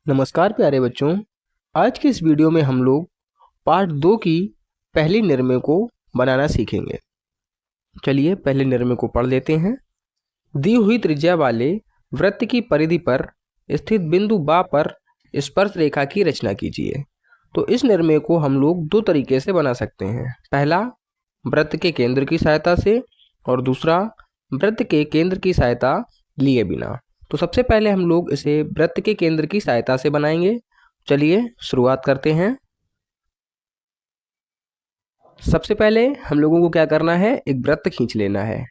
नमस्कार प्यारे बच्चों। आज की इस वीडियो में हम लोग पार्ट 2 की पहली निर्मेय को बनाना सीखेंगे। चलिए पहले निर्मेय को पढ़ लेते हैं। दी हुई त्रिज्या वाले वृत्त की परिधि पर स्थित बिंदु बा पर स्पर्श रेखा की रचना कीजिए। तो इस निर्मेय को हम लोग दो तरीके से बना सकते हैं। पहला, वृत्त के केंद्र की सहायता से, और दूसरा, वृत्त के केंद्र की सहायता लिए बिना। तो सबसे पहले हम लोग इसे वृत्त के केंद्र की सहायता से बनाएंगे। चलिए शुरुआत करते हैं। सबसे पहले हम लोगों को क्या करना है, एक वृत्त खींच लेना है।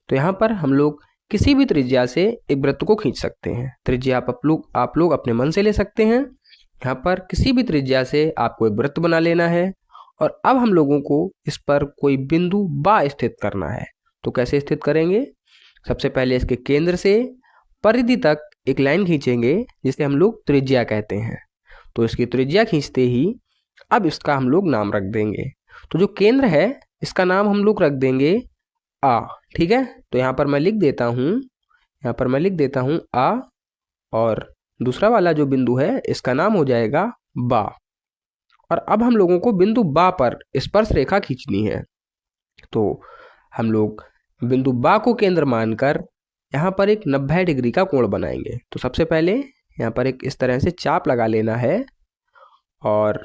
तो यहाँ पर हम लोग किसी भी त्रिज्या से एक वृत्त को खींच सकते हैं। त्रिज्या आप लोग अपने मन से ले सकते हैं। यहाँ पर किसी भी त्रिज्या से आपको एक वृत्त बना लेना है और अब हम लोगों को इस पर कोई बिंदु बा स्थित करना है। तो कैसे स्थित करेंगे? सबसे पहले इसके केंद्र से परिधि तक एक लाइन खींचेंगे जिसे हम लोग त्रिज्या कहते हैं। तो इसकी त्रिज्या खींचते ही अब इसका हम लोग नाम रख देंगे। तो जो केंद्र है इसका नाम हम लोग रख देंगे आ। ठीक है, तो यहाँ पर मैं लिख देता हूँ आ, और दूसरा वाला जो बिंदु है इसका नाम हो जाएगा बा। और अब हम लोगों को बिंदु बा पर स्पर्श रेखा खींचनी है। तो हम लोग बिंदु बा को केंद्र मानकर यहाँ पर एक 90 डिग्री का कोण बनाएंगे। तो सबसे पहले यहाँ पर एक इस तरह से चाप लगा लेना है और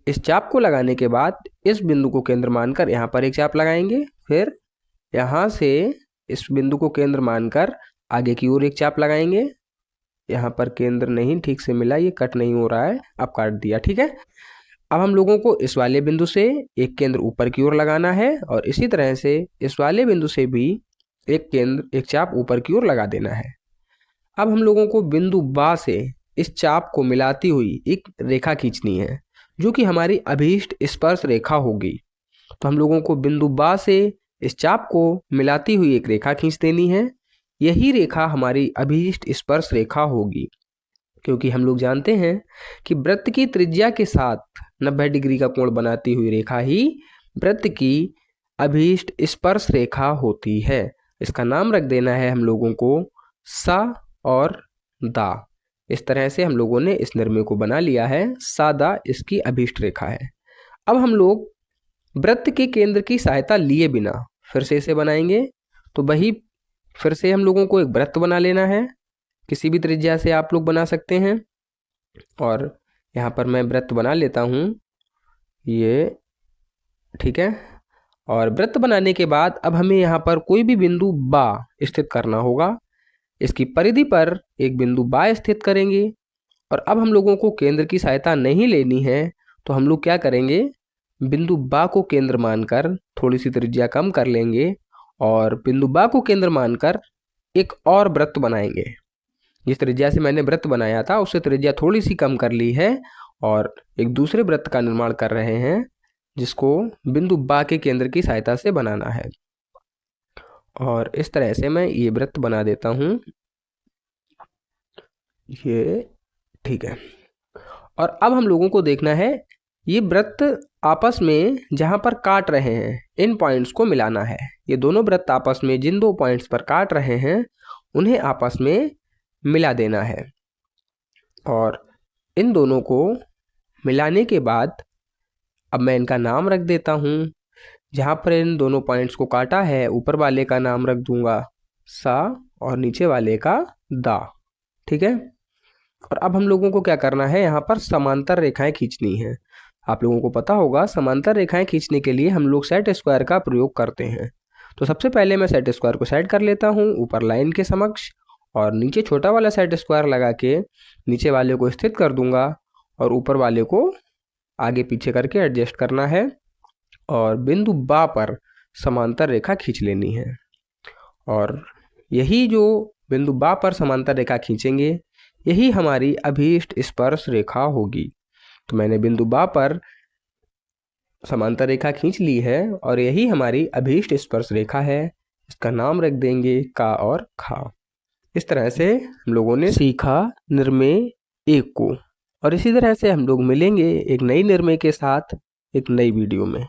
इस चाप को लगाने के बाद इस बिंदु को केंद्र मानकर यहाँ पर एक चाप लगाएंगे। फिर यहाँ से इस बिंदु को केंद्र मानकर आगे की ओर एक चाप लगाएंगे। यहाँ पर केंद्र नहीं ठीक से मिला, ये कट नहीं हो रहा है, अब काट दिया। ठीक है, अब हम लोगों को इस वाले बिंदु से एक केंद्र ऊपर की ओर लगाना है और इसी तरह से इस वाले बिंदु से भी एक चाप ऊपर की ओर लगा देना है। अब हम लोगों को बिंदु बा से इस चाप को मिलाती हुई एक रेखा खींचनी है जो कि हमारी अभीष्ट स्पर्श रेखा होगी। तो हम लोगों को बिंदु बा से इस चाप को मिलाती हुई एक रेखा खींच देनी है। यही रेखा हमारी अभीष्ट स्पर्श रेखा होगी, क्योंकि हम लोग जानते हैं कि वृत्त की त्रिज्या के साथ 90 डिग्री का कोण बनाती हुई रेखा ही वृत्त की अभीष्ट स्पर्श रेखा होती है। इसका नाम रख देना है हम लोगों को सा और दा। इस तरह से हम लोगों ने इस निर्मेय को बना लिया है। सा दा इसकी अभीष्ट रेखा है। अब हम लोग वृत्त के केंद्र की सहायता लिए बिना फिर से इसे बनाएंगे। तो वही फिर से हम लोगों को एक वृत्त बना लेना है। किसी भी त्रिज्या से आप लोग बना सकते हैं और यहाँ पर मैं वृत्त बना लेता हूँ, ये ठीक है। और वृत्त बनाने के बाद अब हमें यहाँ पर कोई भी बिंदु बा स्थित करना होगा। इसकी परिधि पर एक बिंदु बा स्थित करेंगे और अब हम लोगों को केंद्र की सहायता नहीं लेनी है। तो हम लोग क्या करेंगे, बिंदु बा को केंद्र मानकर थोड़ी सी त्रिज्या कम कर लेंगे और बिंदु बा को केंद्र मानकर एक और वृत्त बनाएंगे। जिस त्रिज्या से मैंने वृत्त बनाया था उससे त्रिज्या थोड़ी सी कम कर ली है और एक दूसरे वृत्त का निर्माण कर रहे हैं जिसको बिंदु बा के केंद्र की सहायता से बनाना है। और इस तरह से मैं ये वृत्त बना देता हूँ, ये ठीक है। और अब हम लोगों को देखना है ये वृत्त आपस में जहाँ पर काट रहे हैं इन पॉइंट्स को मिलाना है। ये दोनों वृत्त आपस में जिन दो पॉइंट्स पर काट रहे हैं उन्हें आपस में मिला देना है। और इन दोनों को मिलाने के बाद अब मैं इनका नाम रख देता हूँ। जहाँ पर इन दोनों पॉइंट्स को काटा है ऊपर वाले का नाम रख दूंगा सा और नीचे वाले का दा। ठीक है, और अब हम लोगों को क्या करना है, यहाँ पर समांतर रेखाएं खींचनी है। आप लोगों को पता होगा समांतर रेखाएं खींचने के लिए हम लोग सेट स्क्वायर का प्रयोग करते हैं। तो सबसे पहले मैं सेट स्क्वायर को सेट कर लेता हूँ ऊपर लाइन के समक्ष और नीचे छोटा वाला सेट स्क्वायर लगा के नीचे वाले को स्थित कर दूंगा और ऊपर वाले को आगे पीछे करके एडजस्ट करना है और बिंदु बा पर समांतर रेखा खींच लेनी है। और यही जो बिंदु बा पर समांतर रेखा खींचेंगे यही हमारी अभीष्ट स्पर्श रेखा होगी। तो मैंने बिंदु बा पर समांतर रेखा खींच ली है और यही हमारी अभीष्ट स्पर्श रेखा है। इसका नाम रख देंगे का और खा। इस तरह से हम लोगों ने सीखा निर्मेय 1 को और इसी तरह से हम लोग मिलेंगे एक नई निर्मेय के साथ एक नई वीडियो में।